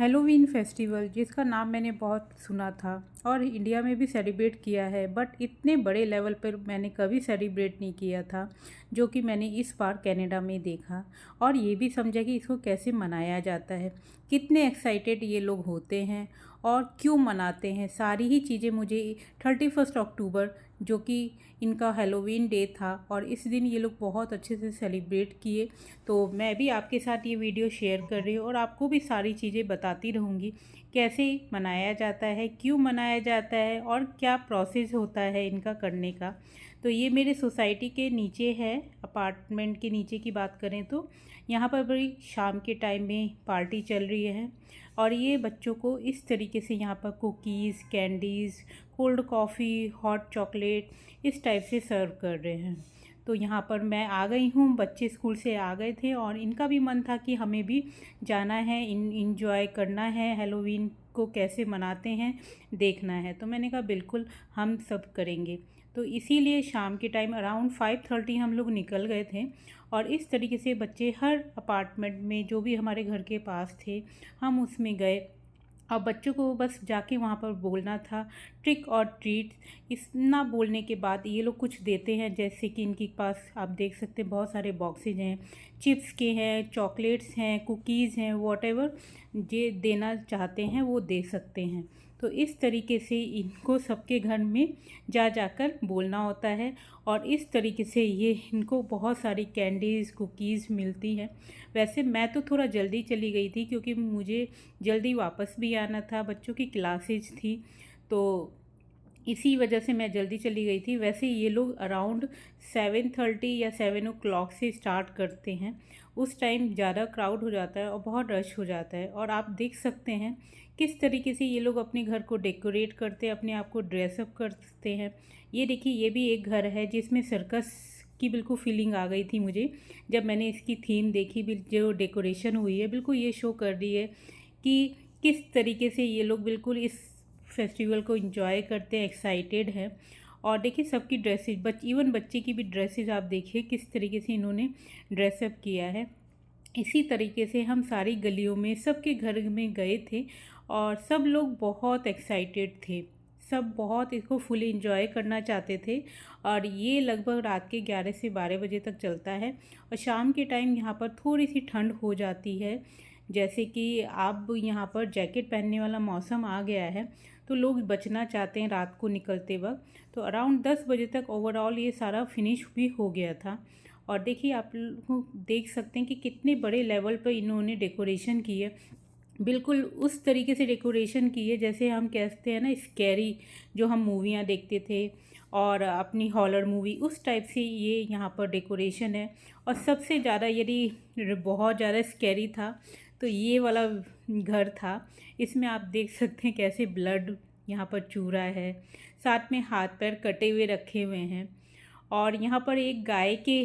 Halloween festival जिसका नाम मैंने बहुत सुना था और इंडिया में भी सेलिब्रेट किया है, बट इतने बड़े लेवल पर मैंने कभी सेलिब्रेट नहीं किया था जो कि मैंने इस बार कनाडा में देखा। और ये भी समझा कि इसको कैसे मनाया जाता है, कितने एक्साइटेड ये लोग होते हैं और क्यों मनाते हैं। सारी ही चीज़ें मुझे 31 अक्टूबर जो कि इनका हेलोवीन डे था और इस दिन ये लोग बहुत अच्छे से सेलिब्रेट किए। तो मैं भी आपके साथ ये वीडियो शेयर कर रही हूँ और आपको भी सारी चीज़ें बताती रहूँगी कैसे मनाया जाता है, क्यों मनाया जाता है और क्या प्रोसेस होता है इनका करने का। तो ये मेरे सोसाइटी के नीचे है, अपार्टमेंट के नीचे की बात करें तो यहाँ पर बड़ी शाम के टाइम में पार्टी चल रही है और ये बच्चों को इस तरीके से यहाँ पर cookies, candies, cold coffee, hot chocolate इस टाइप से सर्व कर रहे हैं। तो यहाँ पर मैं आ गई हूँ, बच्चे स्कूल से आ गए थे और इनका भी मन था कि हमें भी जाना है, इंजॉय करना है, हेलोवीन को कैसे मनाते हैं देखना है। तो मैंने कहा बिल्कुल हम सब करेंगे। तो इसीलिए शाम के टाइम अराउंड 5:30 हम लोग निकल गए थे और इस तरीके से बच्चे हर अपार्टमेंट में जो भी हमारे घर के पास थे हम उसमें गए और बच्चों को बस जाके वहाँ पर बोलना था ट्रिक और ट्रीट। इतना बोलने के बाद ये लोग कुछ देते हैं, जैसे कि इनके पास आप देख सकते हैं बहुत सारे बॉक्सेज हैं, चिप्स के हैं, चॉकलेट्स हैं, कुकीज़ हैं, वॉटेवर जे देना चाहते हैं वो दे सकते हैं। तो इस तरीके से इनको सबके घर में जाकर बोलना होता है और इस तरीके से ये इनको बहुत सारी कैंडीज़, कुकीज़ मिलती हैं। वैसे मैं तो थोड़ा जल्दी चली गई थी क्योंकि मुझे जल्दी वापस भी आना था, बच्चों की क्लासेज थी, तो इसी वजह से मैं जल्दी चली गई थी। वैसे ये लोग अराउंड 7:30 या 7 ओ क्लॉक से स्टार्ट करते हैं। उस टाइम ज़्यादा क्राउड हो जाता है और बहुत रश हो जाता है और आप देख सकते हैं किस तरीके से ये लोग अपने घर को डेकोरेट करते हैं, अपने आप को ड्रेसअप करते हैं। ये देखिए, ये भी एक घर है जिसमें सर्कस की बिल्कुल फीलिंग आ गई थी मुझे जब मैंने इसकी थीम देखी। जो डेकोरेशन हुई है बिल्कुल ये शो कर रही है कि किस तरीके से ये लोग बिल्कुल इस फेस्टिवल को एंजॉय करते हैं, एक्साइटेड हैं। और देखिए सबकी ड्रेसेस, इवन बच्चे की भी ड्रेसेस आप देखिए किस तरीके से इन्होंने ड्रेसअप किया है। इसी तरीके से हम सारी गलियों में सबके घर में गए थे और सब लोग बहुत एक्साइटेड थे, सब बहुत इसको फुली इंजॉय करना चाहते थे। और ये लगभग रात के 11 से 12 बजे तक चलता है और शाम के टाइम यहाँ पर थोड़ी सी ठंड हो जाती है, जैसे कि अब यहाँ पर जैकेट पहनने वाला मौसम आ गया है तो लोग बचना चाहते हैं रात को निकलते वक्त। तो अराउंड 10 बजे तक ओवरऑल ये सारा फिनिश भी हो गया था। और देखिए आप लोग देख सकते हैं कि कितने बड़े लेवल पर इन्होंने डेकोरेशन की है, बिल्कुल उस तरीके से डेकोरेशन की है जैसे हम कहते हैं ना स्कैरी, जो हम मूवियाँ देखते थे और अपनी हॉरर मूवी, उस टाइप से ये यहाँ पर डेकोरेशन है। और सबसे ज़्यादा यदि बहुत ज़्यादा स्कैरी था तो ये वाला घर था। इसमें आप देख सकते हैं कैसे ब्लड यहाँ पर चू रहा है, साथ में हाथ पैर कटे हुए रखे हुए हैं। और यहाँ पर एक गाय के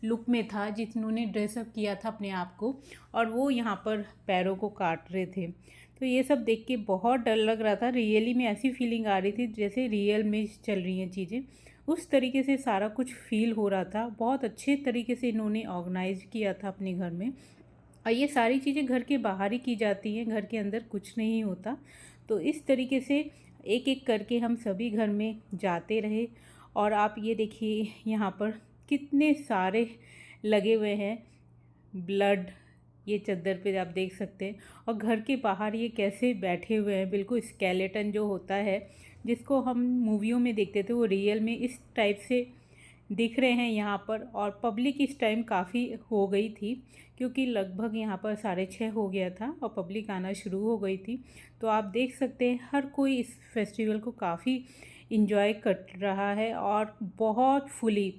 लुक में था जिन्होंने ड्रेसअप किया था अपने आप को और वो यहाँ पर पैरों को काट रहे थे। तो ये सब देख के बहुत डर लग रहा था, रियली में ऐसी फीलिंग आ रही थी जैसे रियल में चल रही हैं चीज़ें, उस तरीके से सारा कुछ फील हो रहा था। बहुत अच्छे तरीके से इन्होंने ऑर्गेनाइज किया था अपने घर में। और ये सारी चीज़ें घर के बाहर ही की जाती हैं, घर के अंदर कुछ नहीं होता। तो इस तरीके से एक एक करके हम सभी घर में जाते रहे। और आप ये देखिए यहाँ पर कितने सारे लगे हुए हैं ब्लड, ये चादर पे आप देख सकते हैं। और घर के बाहर ये कैसे बैठे हुए हैं, बिल्कुल स्केलेटन जो होता है जिसको हम मूवियों में देखते थे वो रियल में इस टाइप से दिख रहे हैं यहाँ पर। और पब्लिक इस टाइम काफ़ी हो गई थी क्योंकि लगभग यहाँ पर 6:30 हो गया था और पब्लिक आना शुरू हो गई थी। तो आप देख सकते हैं हर कोई इस फेस्टिवल को काफ़ी इंजॉय कर रहा है और बहुत फुली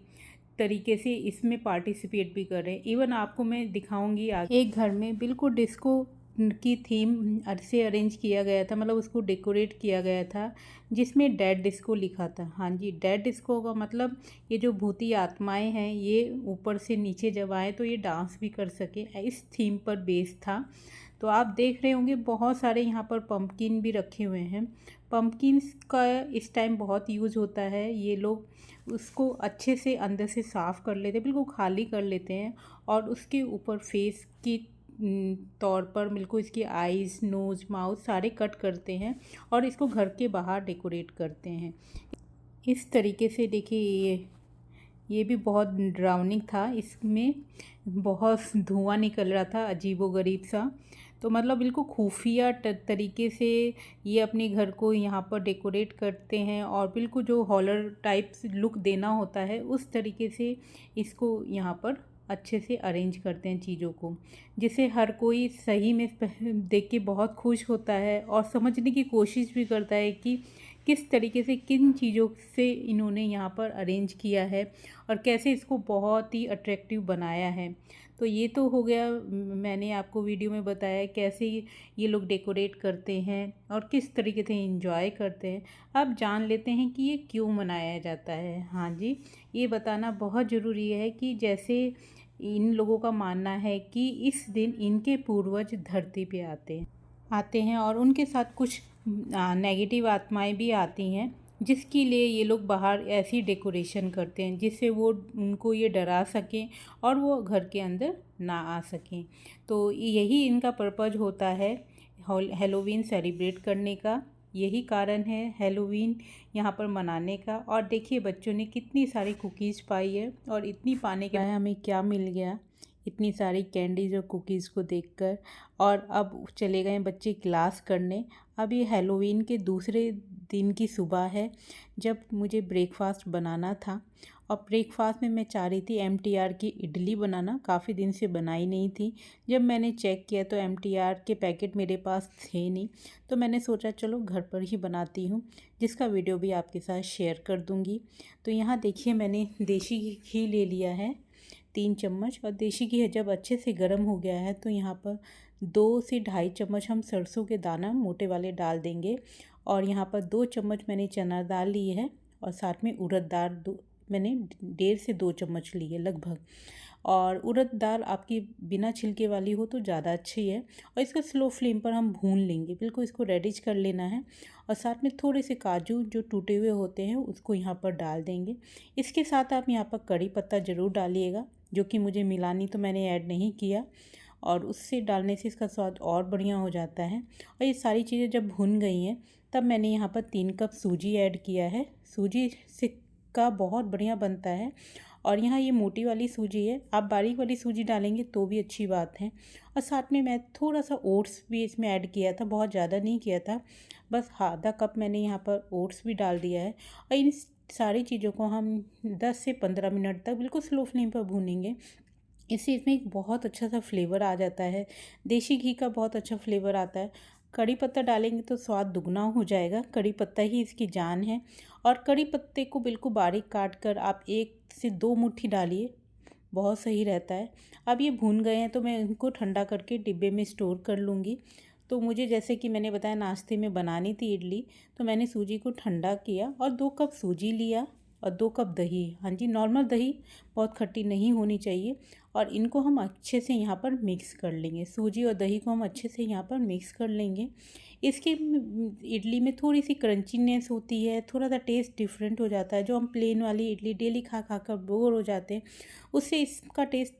तरीके से इसमें पार्टिसिपेट भी कर रहे हैं। इवन आपको मैं दिखाऊंगी आगे, एक घर में बिल्कुल डिस्को की थीम से अरेंज किया गया था, मतलब उसको डेकोरेट किया गया था जिसमें डेड डिस्को लिखा था। हाँ जी, डेड डिस्को का मतलब ये जो भूती आत्माएं हैं ये ऊपर से नीचे जब आए तो ये डांस भी कर सके, इस थीम पर बेस था। तो आप देख रहे होंगे बहुत सारे यहाँ पर पम्पकिन भी रखे हुए हैं। पम्पकिन्स का इस टाइम बहुत यूज़ होता है, ये लोग उसको अच्छे से अंदर से साफ़ कर लेते हैं, बिल्कुल खाली कर लेते हैं और उसके ऊपर फेस की तौर पर बिल्कुल इसकी आईज़, नोज़, माउथ सारे कट करते हैं और इसको घर के बाहर डेकोरेट करते हैं। इस तरीके से देखिए ये भी बहुत ड्राउनिंग था, इसमें बहुत धुआं निकल रहा था अजीबोगरीब सा। तो मतलब बिल्कुल खुफिया तरीके से ये अपने घर को यहाँ पर डेकोरेट करते हैं और बिल्कुल जो हॉरर टाइप लुक देना होता है उस तरीके से इसको यहाँ पर अच्छे से अरेंज करते हैं चीज़ों को, जिसे हर कोई सही में देख के बहुत खुश होता है और समझने की कोशिश भी करता है कि किस तरीके से किन चीज़ों से इन्होंने यहाँ पर अरेंज किया है और कैसे इसको बहुत ही अट्रैक्टिव बनाया है। तो ये तो हो गया, मैंने आपको वीडियो में बताया कैसे ये लोग डेकोरेट करते हैं और किस तरीके से एंजॉय करते हैं। अब जान लेते हैं कि ये क्यों मनाया जाता है। हाँ जी, ये बताना बहुत ज़रूरी है कि जैसे इन लोगों का मानना है कि इस दिन इनके पूर्वज धरती पे आते हैं और उनके साथ कुछ नेगेटिव आत्माएं भी आती हैं, जिसके लिए ये लोग बाहर ऐसी डेकोरेशन करते हैं जिससे वो उनको ये डरा सकें और वो घर के अंदर ना आ सकें। तो यही इनका पर्पज़ होता है हैलोवीन सेलिब्रेट करने का। यही कारण है हैलोवीन यहाँ पर मनाने का। और देखिए बच्चों ने कितनी सारी कुकीज़ पाई है और इतनी पाने के बाद हमें क्या मिल गया, इतनी सारी कैंडीज और कुकीज़ को देखकर। और अब चले गए बच्चे क्लास करने। अब ये हैलोवीन के दूसरे दिन की सुबह है जब मुझे ब्रेकफास्ट बनाना था और ब्रेकफास्ट में मैं चाह रही थी MTR की इडली बनाना, काफ़ी दिन से बनाई नहीं थी। जब मैंने चेक किया तो MTR के पैकेट मेरे पास थे नहीं, तो मैंने सोचा चलो घर पर ही बनाती हूँ, जिसका वीडियो भी आपके साथ शेयर कर दूँगी। तो यहाँ देखिए मैंने देसी घी ले लिया है 3 चम्मच, और देसी घी जब अच्छे से गर्म हो गया है तो यहाँ पर 2 से ढाई चम्मच हम सरसों के दाना मोटे वाले डाल देंगे। और यहाँ पर 2 चम्मच मैंने चना दाल ली है और साथ में उड़द दाल मैंने 1.5 से 2 चम्मच ली है लगभग। और उड़द दाल आपकी बिना छिलके वाली हो तो ज़्यादा अच्छी है। और इसको स्लो फ्लेम पर हम भून लेंगे, बिल्कुल इसको रेडिश कर लेना है। और साथ में थोड़े से काजू जो टूटे हुए होते हैं उसको यहाँ पर डाल देंगे। इसके साथ आप यहाँ पर कड़ी पत्ता ज़रूर डालिएगा, जो कि मुझे मिला नहीं तो मैंने ऐड नहीं किया, और उससे डालने से इसका स्वाद और बढ़िया हो जाता है। और ये सारी चीज़ें जब भुन गई हैं तब मैंने यहाँ पर 3 कप सूजी ऐड किया है। सूजी से का बहुत बढ़िया बनता है। और यहाँ ये मोटी वाली सूजी है, आप बारीक वाली सूजी डालेंगे तो भी अच्छी बात है। और साथ में मैं थोड़ा सा ओट्स भी इसमें ऐड किया था, बहुत ज़्यादा नहीं किया था, बस आधा कप मैंने यहाँ पर ओट्स भी डाल दिया है। और इन सारी चीज़ों को हम 10 से 15 मिनट तक बिल्कुल स्लो फ्लेम पर भूनेंगे। इससे इसमें एक बहुत अच्छा सा फ्लेवर आ जाता है, देसी घी का बहुत अच्छा फ्लेवर आता है। कड़ी पत्ता डालेंगे तो स्वाद दुगना हो जाएगा, कड़ी पत्ता ही इसकी जान है। और कड़ी पत्ते को बिल्कुल बारीक काट कर आप 1 से 2 मुट्ठी डालिए, बहुत सही रहता है। अब ये भून गए हैं तो मैं इनको ठंडा करके डिब्बे में स्टोर कर लूँगी। तो मुझे जैसे कि मैंने बताया नाश्ते में बनानी थी इडली, तो मैंने सूजी को ठंडा किया और 2 कप सूजी लिया और 2 कप दही। हाँ जी, नॉर्मल दही, बहुत खट्टी नहीं होनी चाहिए। और इनको हम अच्छे से यहाँ पर मिक्स कर लेंगे, सूजी और दही को हम अच्छे से यहाँ पर मिक्स कर लेंगे। इसकी इडली में थोड़ी सी क्रंचीनेस होती है, थोड़ा सा टेस्ट डिफरेंट हो जाता है। जो हम प्लेन वाली इडली डेली खा खा कर बोर हो जाते हैं, उससे इसका टेस्ट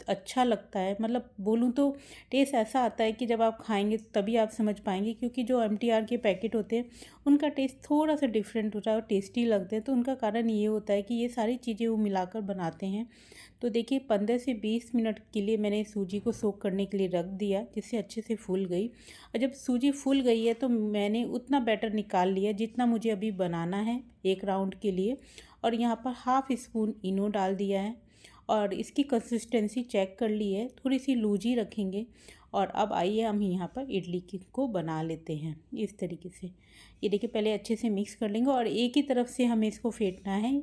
अच्छा लगता है। मतलब बोलूँ तो टेस्ट ऐसा आता है कि जब आप खाएंगे तभी आप समझ पाएंगे, क्योंकि जो MTR के पैकेट होते हैं उनका टेस्ट थोड़ा सा डिफरेंट होता है और टेस्टी लगते हैं। तो उनका कारण ये होता है कि ये सारी चीज़ें वो मिलाकर बनाते हैं। तो देखिए 15 से 20 मिनट के लिए मैंने सूजी को सोक करने के लिए रख दिया, जिससे अच्छे से फूल गई। और जब सूजी फूल गई है तो मैंने उतना बैटर निकाल लिया जितना मुझे अभी बनाना है 1 राउंड के लिए। और यहाँ पर हाफ़ स्पून इनो डाल दिया है और इसकी कंसिस्टेंसी चेक कर ली है, थोड़ी सी लूज ही रखेंगे। और अब आइए हम यहाँ पर इडली को बना लेते हैं इस तरीके से। ये देखिए पहले अच्छे से मिक्स कर लेंगे और एक ही तरफ से हमें इसको फेंटना है।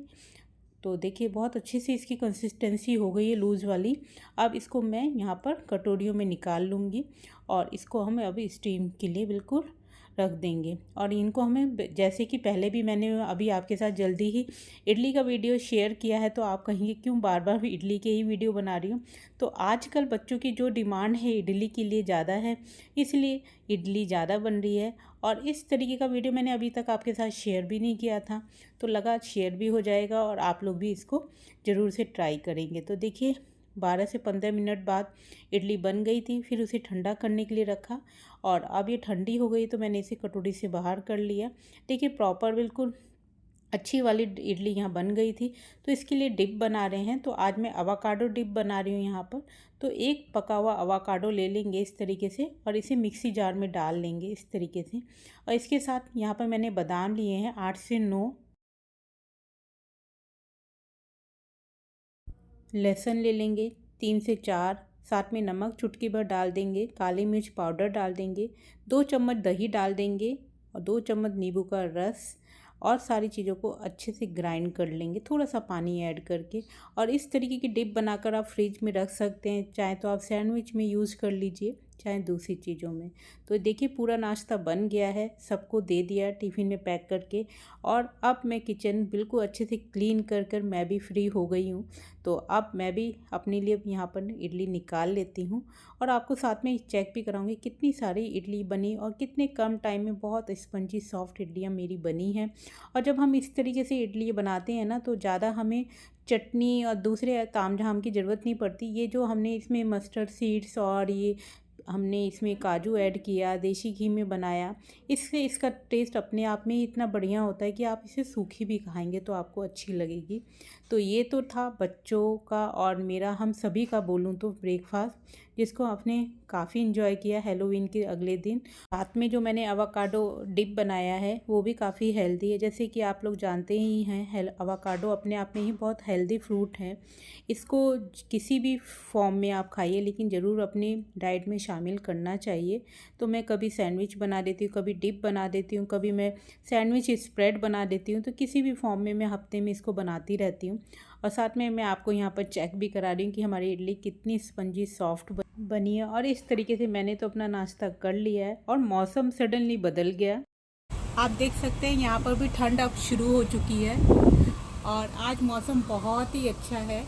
तो देखिए बहुत अच्छे से इसकी कंसिस्टेंसी हो गई है लूज़ वाली। अब इसको मैं यहाँ पर कटोरियों में निकाल लूँगी और इसको हम अभी स्टीम के लिए बिल्कुल रख देंगे। और इनको हमें, जैसे कि पहले भी मैंने अभी आपके साथ जल्दी ही इडली का वीडियो शेयर किया है, तो आप कहेंगे क्यों बार बार भी इडली के ही वीडियो बना रही हूँ। तो आजकल बच्चों की जो डिमांड है इडली के लिए ज़्यादा है, इसलिए इडली ज़्यादा बन रही है। और इस तरीके का वीडियो मैंने अभी तक आपके साथ शेयर भी नहीं किया था, तो लगा शेयर भी हो जाएगा और आप लोग भी इसको ज़रूर से ट्राई करेंगे। तो देखिए 12 से 15 मिनट बाद इडली बन गई थी। फिर उसे ठंडा करने के लिए रखा और अब ये ठंडी हो गई तो मैंने इसे कटोरी से बाहर कर लिया। देखिए प्रॉपर बिल्कुल अच्छी वाली इडली यहाँ बन गई थी। तो इसके लिए डिप बना रहे हैं, तो आज मैं अवाकाडो डिप बना रही हूँ यहाँ पर। तो एक पका हुआ अवाकाडो ले लेंगे इस तरीके से और इसे मिक्सी जार में डाल लेंगे इस तरीके से। और इसके साथ यहाँ पर मैंने बादाम लिए हैं 8 से 9, लहसुन ले लेंगे 3 से 4, साथ में नमक चुटकी भर डाल देंगे, काली मिर्च पाउडर डाल देंगे, 2 चम्मच दही डाल देंगे और 2 चम्मच नींबू का रस, और सारी चीज़ों को अच्छे से ग्राइंड कर लेंगे थोड़ा सा पानी ऐड करके। और इस तरीके की डिप बनाकर आप फ्रिज में रख सकते हैं, चाहे तो आप सैंडविच में यूज़ कर लीजिए चाहे दूसरी चीज़ों में। तो देखिए पूरा नाश्ता बन गया है, सबको दे दिया टिफ़िन में पैक करके। और अब मैं किचन बिल्कुल अच्छे से क्लीन कर कर मैं भी फ्री हो गई हूँ। तो अब मैं भी अपने लिए यहाँ पर इडली निकाल लेती हूँ और आपको साथ में चेक भी कराऊंगी कितनी सारी इडली बनी और कितने कम टाइम में बहुत स्पंजी सॉफ्ट इडलियाँ मेरी बनी हैं। और जब हम इस तरीके से इडली बनाते हैं ना तो ज़्यादा हमें चटनी और दूसरे तामझाम की ज़रूरत नहीं पड़ती। ये जो हमने इसमें मस्टर्ड सीड्स और ये हमने इसमें काजू ऐड किया, देसी घी में बनाया, इससे इसका टेस्ट अपने आप में ही इतना बढ़िया होता है कि आप इसे सूखी भी खाएंगे तो आपको अच्छी लगेगी। तो ये तो था बच्चों का और मेरा, हम सभी का बोलूँ तो ब्रेकफास्ट, जिसको आपने काफ़ी इन्जॉय किया हैलोवीन के अगले दिन। साथ में जो मैंने अवाकाडो डिप बनाया है वो भी काफ़ी हेल्दी है। जैसे कि आप लोग जानते ही हैं अवाकाडो अपने आप में ही बहुत हेल्दी फ्रूट है। इसको किसी भी फॉर्म में आप खाइए लेकिन ज़रूर अपनी डाइट में शामिल करना चाहिए। तो मैं कभी सैंडविच बना देती हूँ, कभी डिप बना देती हूँ, कभी मैं सैंडविच स्प्रेड बना देती हूँ। तो किसी भी फॉर्म में मैं हफ्ते में इसको बनाती रहती हूँ। और साथ में मैं आपको यहाँ पर चेक भी करा रही हूँ कि हमारी इडली कितनी स्पंजी सॉफ्ट बनी है। और इस तरीके से मैंने तो अपना नाश्ता कर लिया है और मौसम सडनली बदल गया। आप देख सकते हैं यहाँ पर भी ठंड अब शुरू हो चुकी है और आज मौसम बहुत ही अच्छा है।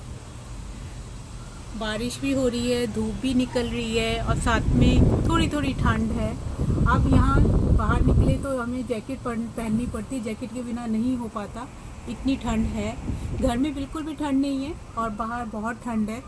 बारिश भी हो रही है, धूप भी निकल रही है और साथ में थोड़ी थोड़ी ठंड है। अब यहाँ बाहर निकले तो हमें जैकेट पहननी पड़ती है, जैकेट के बिना नहीं हो पाता, इतनी ठंड है। घर में बिल्कुल भी ठंड नहीं है और बाहर बहुत ठंड है।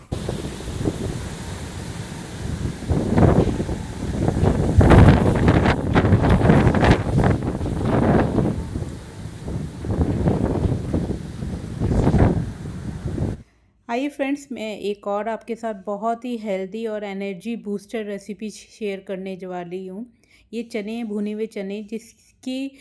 आइए फ्रेंड्स, मैं एक और आपके साथ बहुत ही हेल्दी और एनर्जी बूस्टर रेसिपी शेयर करने जा रही हूँ। ये चने, भुने हुए चने, जिसकी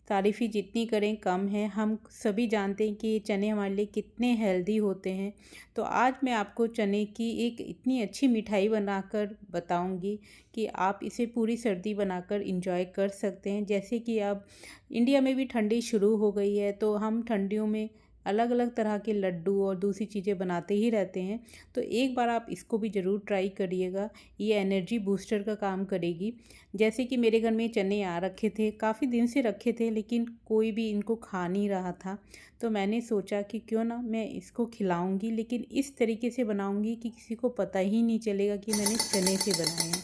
तारीफ़ी जितनी करें कम है। हम सभी जानते हैं कि ये चने हमारे लिए कितने हेल्दी होते हैं। तो आज मैं आपको चने की एक इतनी अच्छी मिठाई बनाकर बताऊंगी कि आप इसे पूरी सर्दी बनाकर इंजॉय कर सकते हैं। जैसे कि अब इंडिया में भी ठंडी शुरू हो गई है तो हम ठंडियों में अलग अलग तरह के लड्डू और दूसरी चीज़ें बनाते ही रहते हैं। तो एक बार आप इसको भी ज़रूर ट्राई करिएगा, ये एनर्जी बूस्टर का काम करेगी। जैसे कि मेरे घर में चने आ रखे थे, काफ़ी दिन से रखे थे लेकिन कोई भी इनको खा नहीं रहा था। तो मैंने सोचा कि क्यों ना मैं इसको खिलाऊंगी, लेकिन इस तरीके से बनाऊंगी कि किसी को पता ही नहीं चलेगा कि मैंने चने से बनाए हैं।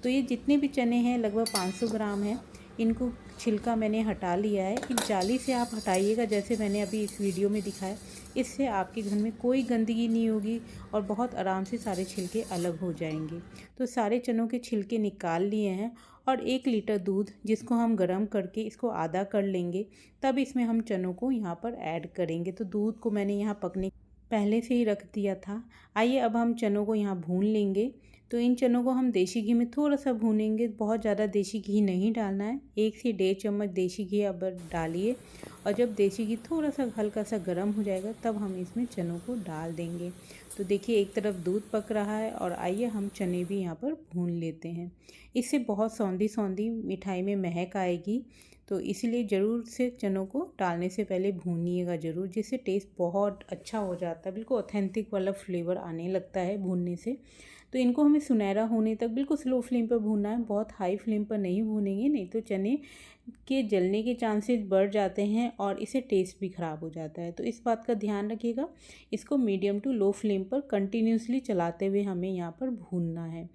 तो ये जितने भी चने हैं लगभग 500 ग्राम हैं। इनको छिलका मैंने हटा लिया है। इन जाली से आप हटाइएगा जैसे मैंने अभी इस वीडियो में दिखाया। इससे आपके घर में कोई गंदगी नहीं होगी और बहुत आराम से सारे छिलके अलग हो जाएंगे। तो सारे चनों के छिलके निकाल लिए हैं और 1 लीटर दूध, जिसको हम गर्म करके इसको आधा कर लेंगे, तब इसमें हम चनों को यहाँ पर ऐड करेंगे। तो दूध को मैंने यहाँ पकने पहले से ही रख दिया था। आइए अब हम चनों को यहाँ भून लेंगे। तो इन चनों को हम देसी घी में थोड़ा सा भूनेंगे, बहुत ज़्यादा देसी घी नहीं डालना है। 1 से 1.5 चम्मच देसी घी अब डालिए और जब देसी घी थोड़ा सा हल्का सा गर्म हो जाएगा तब हम इसमें चनों को डाल देंगे। तो देखिए एक तरफ दूध पक रहा है और आइए हम चने भी यहाँ पर भून लेते हैं। इससे बहुत सौंधी सौंधी मिठाई में महक आएगी। तो इसलिए ज़रूर से चनों को डालने से पहले भूनिएगा ज़रूर, जिससे टेस्ट बहुत अच्छा हो जाता है, बिल्कुल ऑथेंटिक वाला फ्लेवर आने लगता है भूनने से। तो इनको हमें सुनहरा होने तक बिल्कुल स्लो फ्लेम पर भूनना है, बहुत हाई फ्लेम पर नहीं भूनेंगे, नहीं तो चने के जलने के चांसेस बढ़ जाते हैं और इससे टेस्ट भी ख़राब हो जाता है। तो इस बात का ध्यान रखिएगा। इसको मीडियम टू लो फ्लेम पर कंटिन्यूसली चलाते हुए हमें यहाँ पर भूनना है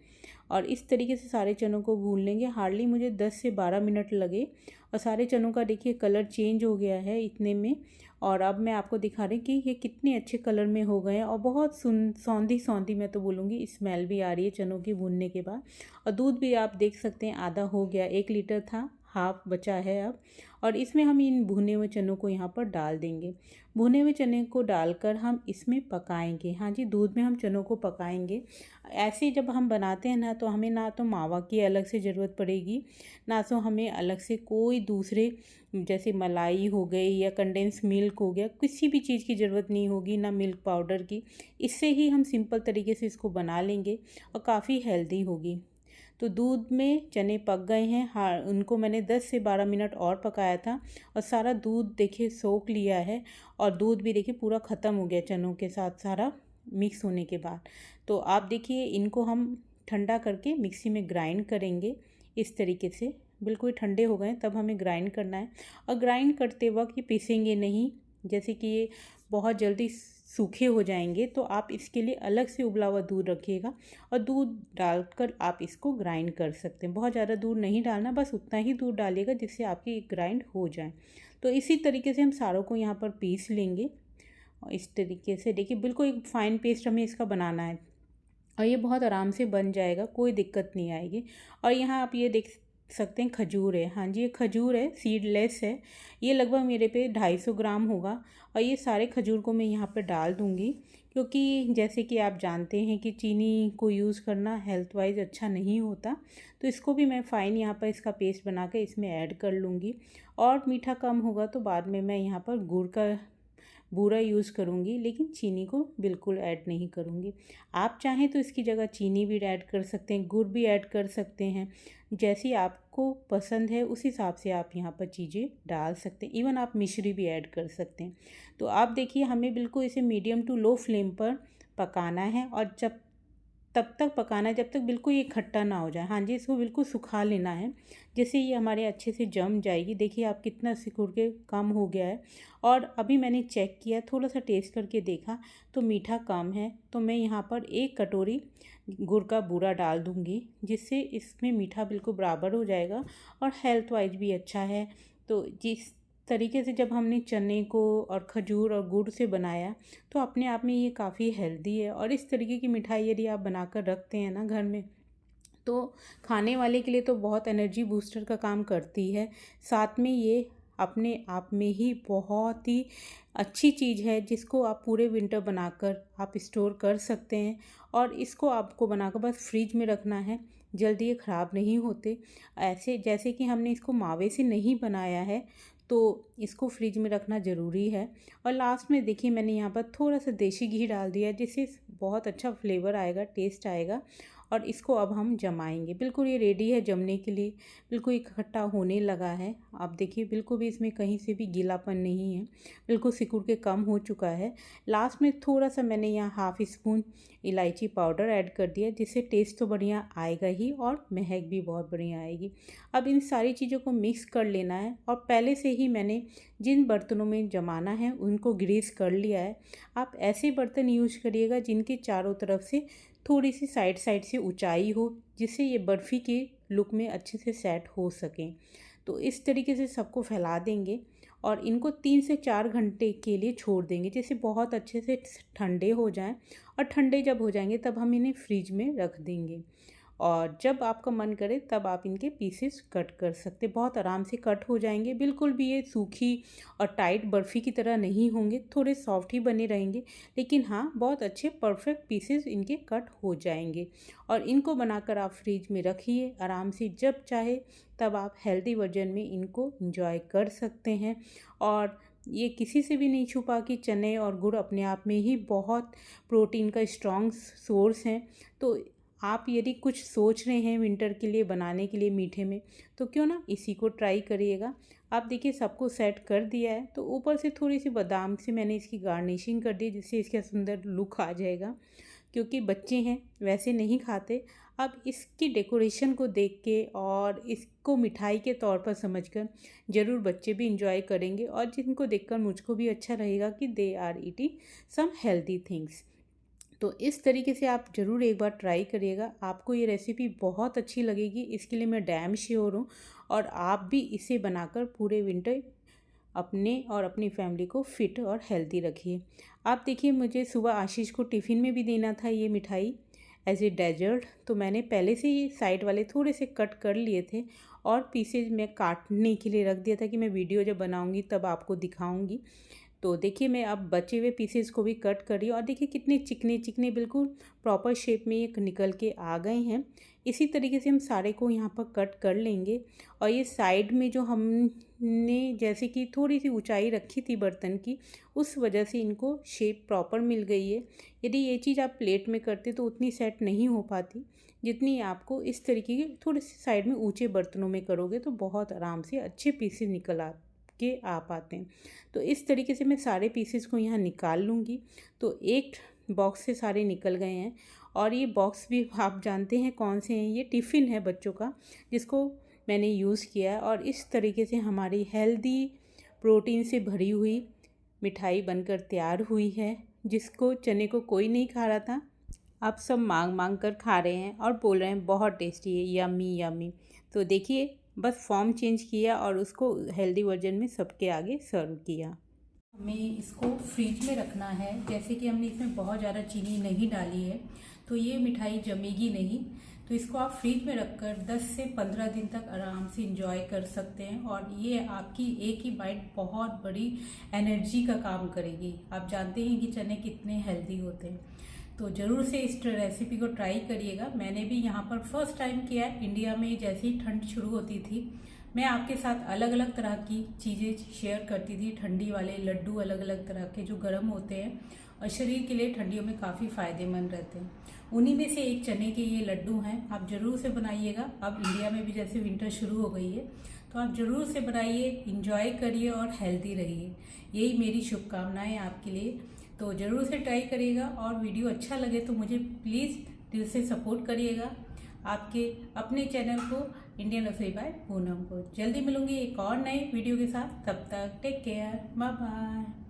और इस तरीके से सारे चनों को भून लेंगे। हार्डली मुझे 10 से 12 मिनट लगे और सारे चनों का देखिए कलर चेंज हो गया है इतने में। और अब मैं आपको दिखा रही कि ये कितने अच्छे कलर में हो गए हैं और बहुत सौंधी सौंधी मैं तो बोलूँगी स्मेल भी आ रही है चनों की भूनने के बाद। और दूध भी आप देख सकते हैं आधा हो गया, 1 लीटर था, हाफ बचा है अब। और इसमें हम इन भुने हुए चनों को यहाँ पर डाल देंगे। भुने हुए चने को डालकर हम इसमें पकाएंगे। हाँ जी, दूध में हम चनों को पकाएंगे। ऐसे जब हम बनाते हैं ना तो हमें ना तो मावा की अलग से ज़रूरत पड़ेगी, ना तो हमें अलग से कोई दूसरे जैसे मलाई हो गई या कंडेंस मिल्क हो गया, किसी भी चीज़ की ज़रूरत नहीं होगी, ना मिल्क पाउडर की। इससे ही हम सिंपल तरीके से इसको बना लेंगे और काफ़ी हेल्दी होगी। तो दूध में चने पक गए हैं। हाँ, उनको मैंने 10 से 12 मिनट और पकाया था और सारा दूध देखिए सोख लिया है और दूध भी देखिए पूरा ख़त्म हो गया चनों के साथ सारा मिक्स होने के बाद। तो आप देखिए इनको हम ठंडा करके मिक्सी में ग्राइंड करेंगे इस तरीके से। बिल्कुल ठंडे हो गए तब हमें ग्राइंड करना है और ग्राइंड करते वक्त ये पीसेंगे नहीं, जैसे कि ये बहुत जल्दी सूखे हो जाएंगे। तो आप इसके लिए अलग से उबला हुआ दूध रखिएगा और दूध डालकर आप इसको ग्राइंड कर सकते हैं। बहुत ज़्यादा दूध नहीं डालना, बस उतना ही दूध डालिएगा जिससे आपकी ग्राइंड हो जाए। तो इसी तरीके से हम सारों को यहाँ पर पीस लेंगे और इस तरीके से देखिए बिल्कुल एक फ़ाइन पेस्ट हमें इसका बनाना है और ये बहुत आराम से बन जाएगा, कोई दिक्कत नहीं आएगी। और यहाँ आप ये देख सकते हैं खजूर है। हाँ जी, ये खजूर है, सीडलेस है। ये लगभग मेरे पे 250 ग्राम होगा और ये सारे खजूर को मैं यहाँ पर डाल दूँगी, क्योंकि जैसे कि आप जानते हैं कि चीनी को यूज़ करना हेल्थ वाइज अच्छा नहीं होता। तो इसको भी मैं फ़ाइन यहाँ पर इसका पेस्ट बना कर इसमें ऐड कर लूँगी। और मीठा कम होगा तो बाद में मैं यहाँ पर गुड़ का बूरा यूज़ करूँगी, लेकिन चीनी को बिल्कुल ऐड नहीं करूँगी। आप चाहें तो इसकी जगह चीनी भी ऐड कर सकते हैं, गुड़ भी ऐड कर सकते हैं, जैसी आपको पसंद है उस हिसाब से आप यहाँ पर चीज़ें डाल सकते हैं। इवन आप मिश्री भी ऐड कर सकते हैं। तो आप देखिए हमें बिल्कुल इसे मीडियम टू लो फ्लेम पर पकाना है और जब तब तक पकाना है जब तक बिल्कुल ये खट्टा ना हो जाए। हाँ जी, इसको बिल्कुल सुखा लेना है, जिससे ये हमारे अच्छे से जम जाएगी। देखिए आप कितना सिकुड़ के कम हो गया है। और अभी मैंने चेक किया, थोड़ा सा टेस्ट करके देखा तो मीठा कम है, तो मैं यहाँ पर 1 कटोरी गुड़ का बूरा डाल दूँगी, जिससे इसमें मीठा बिल्कुल बराबर हो जाएगा और हेल्थ वाइज भी अच्छा है। तो जिस तरीके से जब हमने चने को और खजूर और गुड़ से बनाया तो अपने आप में ये काफ़ी हेल्दी है। और इस तरीके की मिठाई यदि आप बनाकर रखते हैं ना घर में, तो खाने वाले के लिए तो बहुत एनर्जी बूस्टर का काम करती है। साथ में ये अपने आप में ही बहुत ही अच्छी चीज़ है, जिसको आप पूरे विंटर बनाकर आप स्टोर कर सकते हैं। और इसको आपको बनाकर बस फ्रिज में रखना है, जल्दी ये ख़राब नहीं होते। ऐसे जैसे कि हमने इसको मावे से नहीं बनाया है, तो इसको फ्रिज में रखना ज़रूरी है। और लास्ट में देखिए मैंने यहाँ पर थोड़ा सा देसी घी डाल दिया, जिससे बहुत अच्छा फ्लेवर आएगा, टेस्ट आएगा। और इसको अब हम जमाएंगे। बिल्कुल ये रेडी है जमने के लिए, बिल्कुल इकट्ठा होने लगा है। आप देखिए बिल्कुल भी इसमें कहीं से भी गीलापन नहीं है, बिल्कुल सिकुड़ के कम हो चुका है। लास्ट में थोड़ा सा मैंने यहाँ हाफ़ स्पून इलायची पाउडर ऐड कर दिया, जिससे टेस्ट तो बढ़िया आएगा ही और महक भी बहुत बढ़िया आएगी। अब इन सारी चीज़ों को मिक्स कर लेना है और पहले से ही मैंने जिन बर्तनों में जमाना है उनको ग्रीस कर लिया है। आप ऐसे बर्तन यूज करिएगा जिनके चारों तरफ से थोड़ी सी साइड साइड से ऊंचाई हो, जिससे ये बर्फ़ी के लुक में अच्छे से सेट हो सकें। तो इस तरीके से सबको फैला देंगे और इनको 3 से 4 घंटे के लिए छोड़ देंगे, जैसे बहुत अच्छे से ठंडे हो जाएं। और ठंडे जब हो जाएंगे तब हम इन्हें फ्रिज में रख देंगे और जब आपका मन करे तब आप इनके पीसेस कट कर सकते, बहुत आराम से कट हो जाएंगे। बिल्कुल भी ये सूखी और टाइट बर्फ़ी की तरह नहीं होंगे, थोड़े सॉफ्ट ही बने रहेंगे, लेकिन हाँ बहुत अच्छे परफेक्ट पीसेस इनके कट हो जाएंगे। और इनको बनाकर आप फ्रिज में रखिए आराम से, जब चाहे तब आप हेल्दी वर्जन में इनको इंजॉय कर सकते हैं। और ये किसी से भी नहीं छुपा कि चने और गुड़ अपने आप में ही बहुत प्रोटीन का स्ट्रॉन्ग सोर्स हैं। तो आप यदि कुछ सोच रहे हैं विंटर के लिए बनाने के लिए मीठे में, तो क्यों ना इसी को ट्राई करिएगा। आप देखिए सबको सेट कर दिया है, तो ऊपर से थोड़ी सी बादाम से मैंने इसकी गार्निशिंग कर दी, जिससे इसका सुंदर लुक आ जाएगा। क्योंकि बच्चे हैं वैसे नहीं खाते, अब इसकी डेकोरेशन को देख के और इसको मिठाई के तौर पर समझकर ज़रूर बच्चे भी इंजॉय करेंगे और जिनको देखकर मुझको भी अच्छा रहेगा कि they are eating some healthy things. तो इस तरीके से आप ज़रूर एक बार ट्राई करिएगा, आपको ये रेसिपी बहुत अच्छी लगेगी, इसके लिए मैं डैम श्योर हूँ। और आप भी इसे बनाकर पूरे विंटर अपने और अपनी फैमिली को फिट और हेल्दी रखिए। आप देखिए, मुझे सुबह आशीष को टिफ़िन में भी देना था ये मिठाई एज ए डेजर्ट, तो मैंने पहले से ही साइड वाले थोड़े से कट कर लिए थे और पीसेज में काटने के लिए रख दिया था कि मैं वीडियो जब बनाऊंगी तब आपको दिखाऊंगी। तो देखिए, मैं अब बचे हुए पीसेस को भी कट करी और देखिए कितने चिकने चिकने बिल्कुल प्रॉपर शेप में ये निकल के आ गए हैं। इसी तरीके से हम सारे को यहाँ पर कट कर लेंगे। और ये साइड में जो हमने जैसे कि थोड़ी सी ऊंचाई रखी थी बर्तन की, उस वजह से इनको शेप प्रॉपर मिल गई है। यदि ये चीज़ आप प्लेट में करते तो उतनी सेट नहीं हो पाती जितनी आपको इस तरीके के थोड़े से साइड में ऊंचे बर्तनों में करोगे तो बहुत आराम से अच्छे पीसेस निकल आ पाते हैं। तो इस तरीके से मैं सारे पीसेस को यहाँ निकाल लूँगी। तो एक बॉक्स से सारे निकल गए हैं। और ये बॉक्स भी आप जानते हैं कौन से हैं, ये टिफ़िन है बच्चों का जिसको मैंने यूज़ किया है। और इस तरीके से हमारी हेल्दी प्रोटीन से भरी हुई मिठाई बनकर तैयार हुई है, जिसको चने को कोई नहीं खा रहा था, आप सब मांग मांग कर खा रहे हैं और बोल रहे हैं बहुत टेस्टी है, यम्मी यम्मी। तो देखिए, बस फॉर्म चेंज किया और उसको हेल्दी वर्जन में सबके आगे सर्व किया। हमें इसको फ्रिज में रखना है। जैसे कि हमने इसमें बहुत ज़्यादा चीनी नहीं डाली है तो ये मिठाई जमेगी नहीं। तो इसको आप फ्रिज में रखकर 10 से 15 दिन तक आराम से इंजॉय कर सकते हैं। और ये आपकी एक ही बाइट बहुत बड़ी एनर्जी का काम करेगी। आप जानते हैं कि चने कितने हेल्दी होते हैं, तो ज़रूर से इस रेसिपी को ट्राई करिएगा। मैंने भी यहाँ पर फर्स्ट टाइम किया है। इंडिया में जैसे ही ठंड शुरू होती थी, मैं आपके साथ अलग अलग तरह की चीज़ें शेयर करती थी। ठंडी वाले लड्डू अलग अलग तरह के जो गर्म होते हैं और शरीर के लिए ठंडियों में काफ़ी फ़ायदेमंद रहते हैं, उन्हीं में से एक चने के ये लड्डू हैं। आप ज़रूर से बनाइएगा। अब इंडिया में भी जैसे विंटर शुरू हो गई है तो आप ज़रूर से बनाइए, इंजॉय करिए और हेल्दी रहिए। यही मेरी शुभकामनाएँ आपके लिए। तो ज़रूर से ट्राई करिएगा और वीडियो अच्छा लगे तो मुझे प्लीज़ दिल से सपोर्ट करिएगा। आपके अपने चैनल को इंडियन रसोई बाय पूनम को। जल्दी मिलूंगी एक और नए वीडियो के साथ। तब तक टेक केयर, बाय बाय।